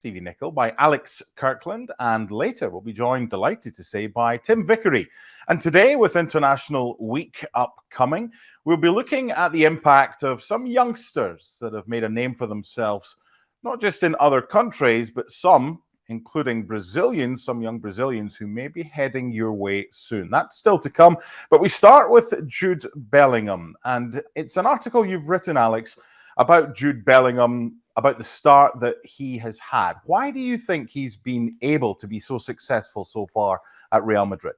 Stevie Nicol, by Alex Kirkland, and later we'll be joined, delighted to say, by Tim Vickery. And today, with International Week upcoming, we'll be looking at the impact of some youngsters that have made a name for themselves, not just in other countries, but some, including Brazilians, some young Brazilians who may be heading your way soon. That's still to come. But we start with Jude Bellingham. And it's an article you've written, Alex, about Jude Bellingham, about the start that he has had. Why do you think he's been able to be so successful so far at Real Madrid?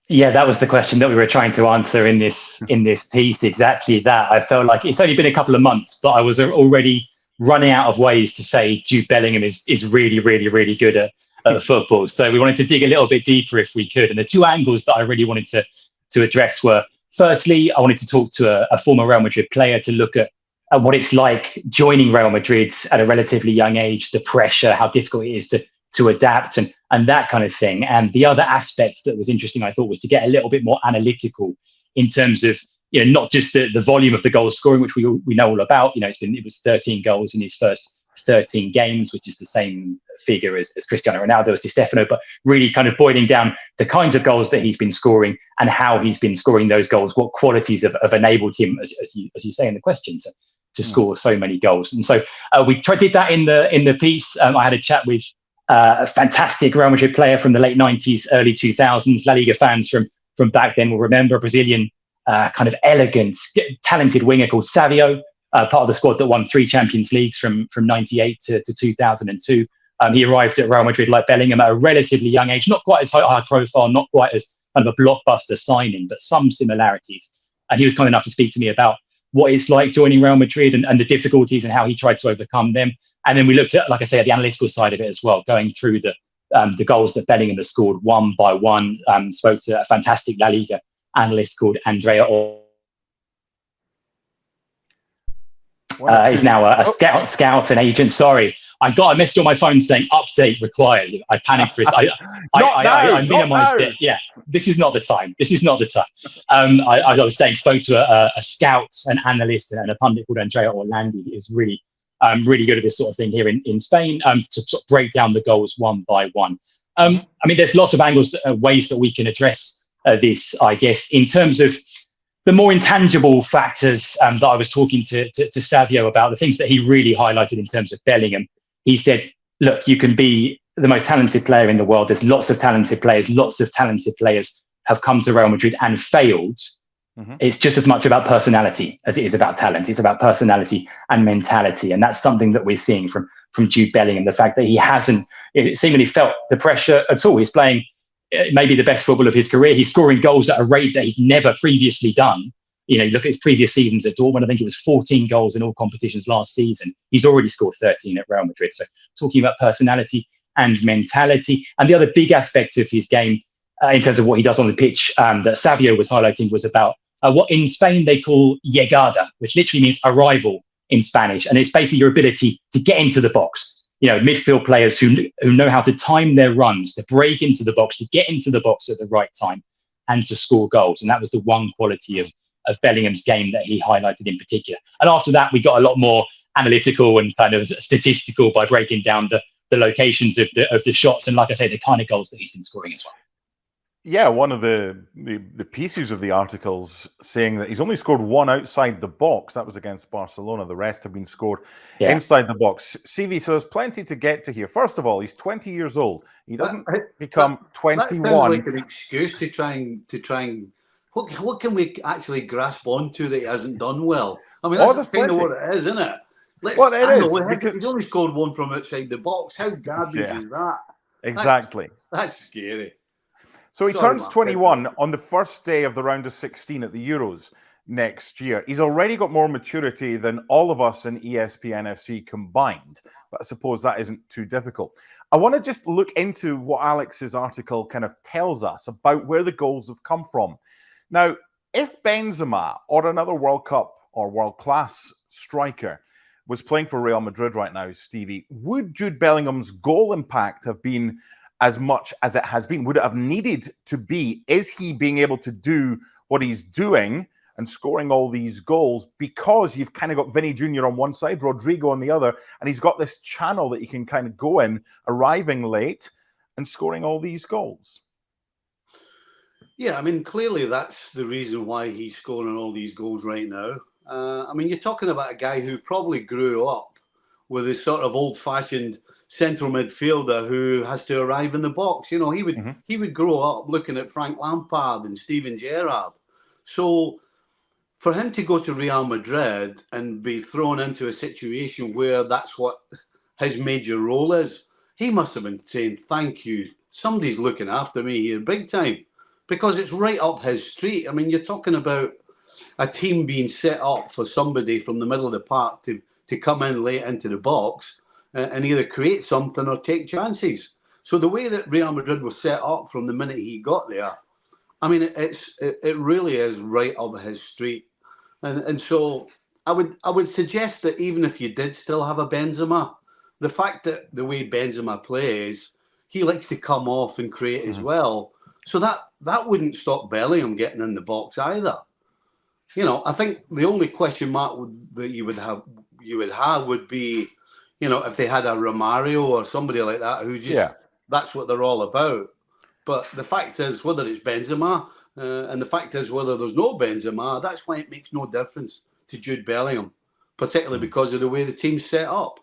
Yeah, that was the question that we were trying to answer in this piece. Exactly that. I felt like it's only been a couple of months, but I was already running out of ways to say Jude Bellingham is really, really, really good at football. So we wanted to dig a little bit deeper if we could. And the two angles that I really wanted to address were, firstly, I wanted to talk to a former Real Madrid player to look at what it's like joining Real Madrid at a relatively young age, the pressure, how difficult it is to adapt and that kind of thing. And the other aspect that was interesting, I thought, was to get a little bit more analytical in terms of, not just the volume of the goal scoring, which we know all about. It was 13 goals in his first 13 games, which is the same figure as Cristiano Ronaldo's Di Stefano, but really kind of boiling down the kinds of goals that he's been scoring and how he's been scoring those goals, what qualities have enabled him, as you say in the question, to score so many goals. And so we did that in the piece. I had a chat with a fantastic Real Madrid player from the late 90s, early 2000s. La Liga fans from back then will remember a Brazilian kind of elegant, talented winger called Savio, part of the squad that won 3 Champions Leagues from 98 to 2002. He arrived at Real Madrid like Bellingham at a relatively young age, not quite as high profile, not quite as kind of a blockbuster signing, but some similarities. And he was kind enough to speak to me about what it's like joining Real Madrid and the difficulties and how he tried to overcome them. And then we looked at, like I say, at the analytical side of it as well, going through the goals that Bellingham has scored one by one. Spoke to a fantastic La Liga analyst called Andrea. Is now a scout and agent. Sorry, I messaged on my phone saying update required. I panicked for it. I minimized it. Yeah, this is not the time. I was saying, spoke to a scout, an analyst, and a pundit called Andrea Orlandi. He was really good at this sort of thing here in Spain, to sort of break down the goals one by one. There's lots of angles, ways that we can address this, I guess, in terms of the more intangible factors that I was talking to Savio about, the things that he really highlighted in terms of Bellingham. He said, look, you can be the most talented player in the world. There's lots of talented players. Lots of talented players have come to Real Madrid and failed. It's just as much about personality as it is about talent. It's about personality and mentality. And that's something that we're seeing from Jude Bellingham, the fact that he hasn't seemingly felt the pressure at all. He's playing maybe the best football of his career. He's scoring goals at a rate that he'd never previously done. You look at his previous seasons at Dortmund, I think it was 14 goals in all competitions last season. He's already scored 13 at Real Madrid. So talking about personality and mentality. And the other big aspect of his game, in terms of what he does on the pitch, that Savio was highlighting, was about what in Spain they call llegada, which literally means arrival in Spanish. And it's basically your ability to get into the box. Midfield players who know how to time their runs, to break into the box, to get into the box at the right time and to score goals. And that was the one quality of Bellingham's game that he highlighted in particular. And after that, we got a lot more analytical and kind of statistical by breaking down the locations of the shots and, like I say, the kind of goals that he's been scoring as well. Yeah, one of the pieces of the articles saying that he's only scored one outside the box. That was against Barcelona. The rest have been scored inside the box. CV, so there's plenty to get to here. First of all, he's 20 years old. He doesn't become 21. That sounds like an excuse to try and what can we actually grasp onto that he hasn't done well? That's kind of what it is, isn't it? He's only scored one from outside the box. How garbage is that? Exactly. That's scary. So he turns 21 on the first day of the round of 16 at the Euros next year. He's already got more maturity than all of us in ESPNFC combined, but I suppose that isn't too difficult. I want to just look into what Alex's article kind of tells us about where the goals have come from. Now, if Benzema or another World Cup or world-class striker was playing for Real Madrid right now, Stevie, would Jude Bellingham's goal impact have been as much as it has been? Would it have needed to be? Is he being able to do what he's doing and scoring all these goals because you've kind of got Vinny Jr. on one side, Rodrigo on the other, and he's got this channel that he can kind of go in, arriving late and scoring all these goals. Yeah, I mean, clearly that's the reason why he's scoring all these goals right now. I mean, you're talking about a guy who probably grew up with this sort of old-fashioned central midfielder who has to arrive in the box. You know, he would grow up looking at Frank Lampard and Steven Gerrard. So for him to go to Real Madrid and be thrown into a situation where that's what his major role is, he must have been saying, thank you, somebody's looking after me here big time, because it's right up his street. I mean, you're talking about a team being set up for somebody from the middle of the park to come in late into the box and either create something or take chances. So the way that Real Madrid was set up from the minute he got there, I mean, it really is right up his street. And so I would suggest that even if you did still have a Benzema, the fact that the way Benzema plays, he likes to come off and create as well. So that wouldn't stop Bellingham getting in the box either. You know, I think the only question mark that you would have would be, you know, if they had a Romario or somebody like that who just that's what they're all about. But the fact is, whether it's Benzema and the fact is whether there's no Benzema, that's why it makes no difference to Jude Bellingham, particularly because of the way the team's set up.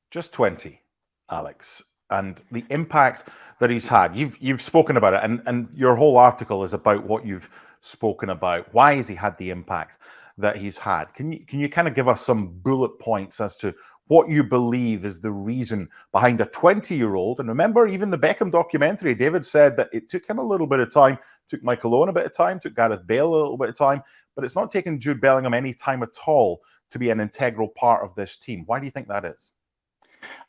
Just 20, Alex, and the impact that he's had. You've spoken about it, and your whole article is about what you've spoken about. Why has he had the impact that he's had? Can you kind of give us some bullet points as to what you believe is the reason behind a 20-year-old? And remember, even the Beckham documentary, David said that it took him a little bit of time, took Michael Owen a bit of time, took Gareth Bale a little bit of time, but it's not taken Jude Bellingham any time at all to be an integral part of this team. Why do you think that is?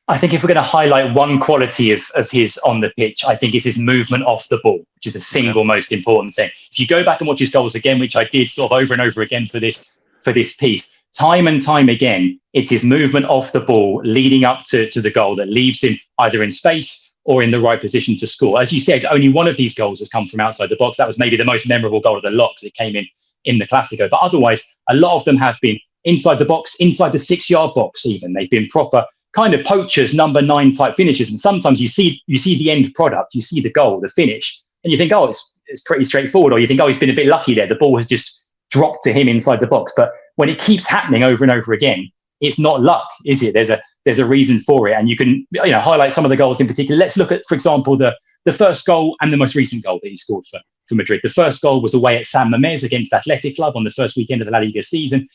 I think if we're going to highlight one quality of his on the pitch, I think it's his movement off the ball, which is the single most important thing. If you go back and watch his goals again, which I did sort of over and over again for this piece, time and time again, it's his movement off the ball leading up to the goal that leaves him either in space or in the right position to score. As you said, only one of these goals has come from outside the box. That was maybe the most memorable goal of the lot because it came in the Clasico. But otherwise, a lot of them have been inside the box, inside the 6-yard box even. They've been proper kind of poachers, number 9 type finishes. And sometimes you see the end product, you see the goal, the finish, and you think, oh, it's pretty straightforward. Or you think, oh, he's been a bit lucky there. The ball has just dropped to him inside the box. But when it keeps happening over and over again, it's not luck, is it? There's a reason for it. And you can highlight some of the goals in particular. Let's look at, for example, the first goal and the most recent goal that he scored for Madrid. The first goal was away at San Mamés against Athletic Club on the first weekend of the La Liga season.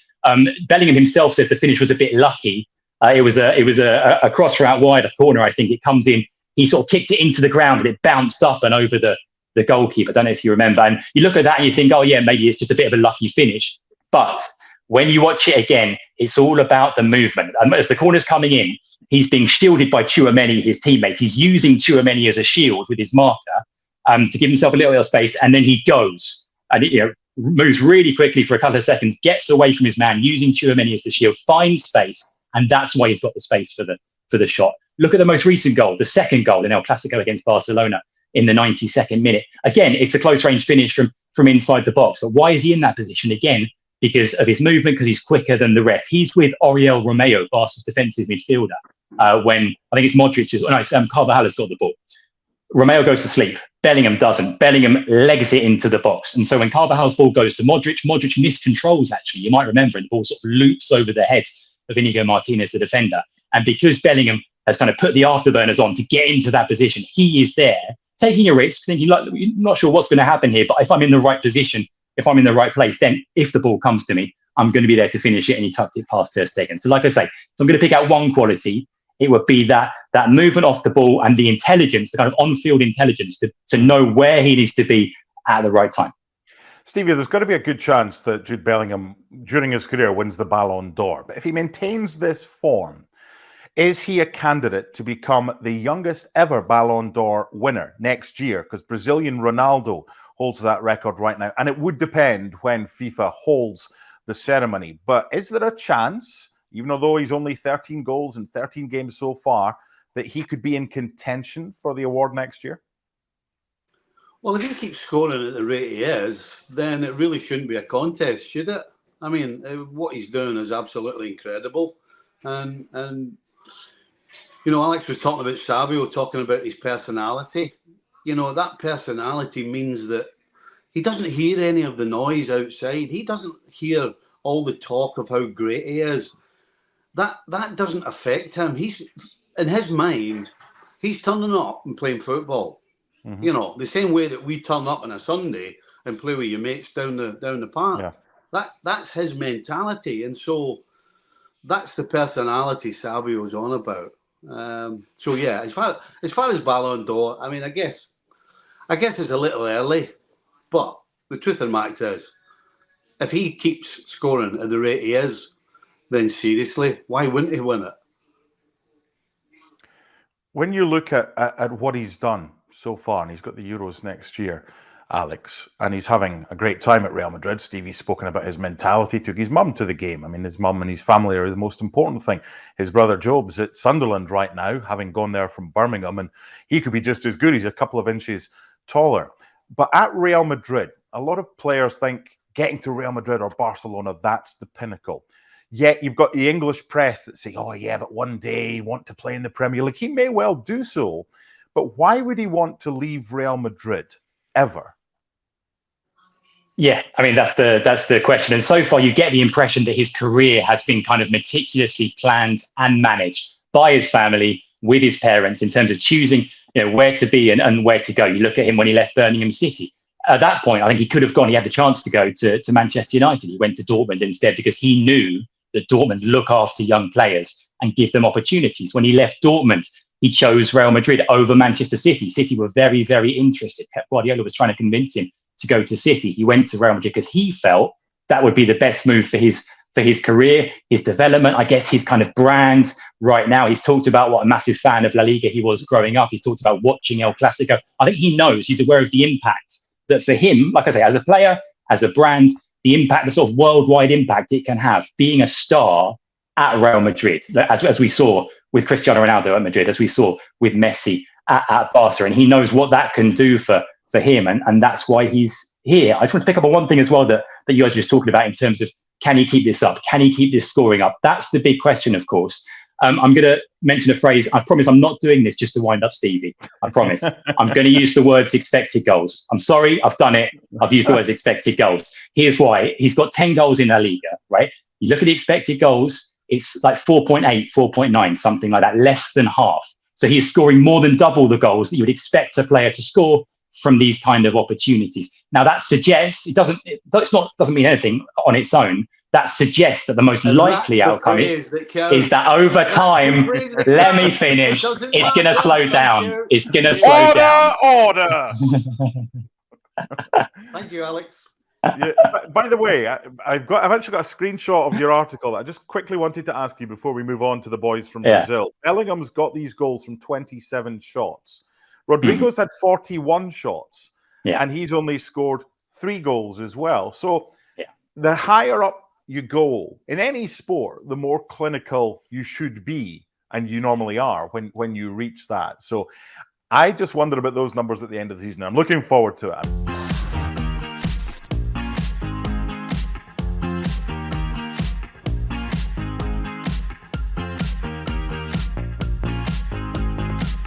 Bellingham himself says the finish was a bit lucky. It was a cross from out wide, a corner, I think. It comes in. He sort of kicked it into the ground and it bounced up and over the goalkeeper. I don't know if you remember. And you look at that and you think, oh, yeah, maybe it's just a bit of a lucky finish. But when you watch it again, it's all about the movement. And as the corner's coming in, he's being shielded by Tchouaméni, his teammate. He's using Tchouaméni as a shield with his marker to give himself a little bit of space. And then he goes and moves really quickly for a couple of seconds, gets away from his man, using Tchouaméni as the shield, finds space. And that's why he's got the space for the shot. Look at the most recent goal, the second goal in El Clasico against Barcelona in the 92nd minute. Again, it's a close range finish from inside the box. But why is he in that position? Again, because of his movement, because he's quicker than the rest. He's with Oriol Romeo, Barca's defensive midfielder, when I think it's Carvajal has got the ball. Romeo goes to sleep. Bellingham doesn't. Bellingham legs it into the box. And so when Carvajal's ball goes to Modric miscontrols, actually. You might remember, and the ball sort of loops over the head of Inigo Martinez, the defender. And because Bellingham has kind of put the afterburners on to get into that position, he is there taking a risk, thinking, like, not sure what's going to happen here, but if I'm in the right position, if I'm in the right place, then if the ball comes to me, I'm going to be there to finish it. And he tucked it past Ter Stegen. So like I say, so I'm going to pick out one quality. It would be that movement off the ball and the intelligence, the kind of on-field intelligence to know where he needs to be at the right time. Stevie, there's got to be a good chance that Jude Bellingham, during his career, wins the Ballon d'Or. But if he maintains this form, is he a candidate to become the youngest ever Ballon d'Or winner next year? Because Brazilian Ronaldo holds that record right now. And it would depend when FIFA holds the ceremony. But is there a chance, even though he's only 13 goals in 13 games so far, that he could be in contention for the award next year? Well, if he keeps scoring at the rate he is, then it really shouldn't be a contest, should it? I mean, what he's doing is absolutely incredible. And you know, Alex was talking about Savio, talking about his personality. You know, that personality means that he doesn't hear any of the noise outside. He doesn't hear all the talk of how great he is. That doesn't affect him. He's, in his mind, he's turning up and playing football. Mm-hmm. You know, the same way that we turn up on a Sunday and play with your mates down the park. Yeah. That's his mentality, and so that's the personality Savio's on about. So yeah, as far as Ballon d'Or, I mean, I guess it's a little early, but the truth of the matter is, if he keeps scoring at the rate he is, then seriously, why wouldn't he win it? When you look at what he's done so far, and he's got the Euros next year, Alex, and he's having a great time at Real Madrid. Stevie's spoken about his mentality, took his mum to the game. I mean, his mum and his family are the most important thing. His brother Job's at Sunderland right now, having gone there from Birmingham, and he could be just as good. He's a couple of inches taller. But at Real Madrid, a lot of players think getting to Real Madrid or Barcelona, that's the pinnacle. Yet you've got the English press that say, oh yeah, but one day you want to play in the Premier League. He may well do so, but why would he want to leave Real Madrid ever? Yeah, I mean, that's the question. And so far, you get the impression that his career has been kind of meticulously planned and managed by his family, with his parents, in terms of choosing, you know, where to be and where to go. You look at him when he left Birmingham City. At that point, I think he could have gone. He had the chance to go to Manchester United. He went to Dortmund instead because he knew that Dortmund look after young players and give them opportunities. When he left Dortmund, he chose Real Madrid over Manchester City. City were very, very interested. Pep Guardiola was trying to convince him to go to City. He went to Real Madrid because he felt that would be the best move for his career, his development, I guess his kind of brand right now. He's talked about what a massive fan of La Liga he was growing up. He's talked about watching El Clasico. I think he knows, he's aware of the impact that for him, like I say, as a player, as a brand, the impact, the sort of worldwide impact it can have, being a star at Real Madrid, as we saw with Cristiano Ronaldo at Madrid, as we saw with Messi at Barca. And he knows what that can do for him, and that's why he's here. I just want to pick up on one thing as well that you guys were just talking about in terms of, can he keep this up? Can he keep this scoring up? That's the big question, of course. I'm going to mention a phrase. I promise I'm not doing this just to wind up Stevie. I promise. I'm going to use the words expected goals. I'm sorry, I've done it. I've used the words expected goals. Here's why. He's got 10 goals in La Liga, right? You look at the expected goals, it's like 4.8, 4.9, something like that, less than half. So he is scoring more than double the goals that you would expect a player to score from these kind of opportunities. Now that suggests, it doesn't mean anything on its own. That suggests that the most likely outcome is that over time, let me finish, it's going to slow down. It's going to slow down. Order! Thank you, Alex. Yeah, by the way, I've actually got a screenshot of your article that I just quickly wanted to ask you before we move on to the boys from Brazil. Bellingham's got these goals from 27 shots. Rodrigo's had 41 shots, and he's only scored 3 goals as well. So the higher up you go in any sport, the more clinical you should be, and you normally are when you reach that. So I just wondered about those numbers at the end of the season. I'm looking forward to it.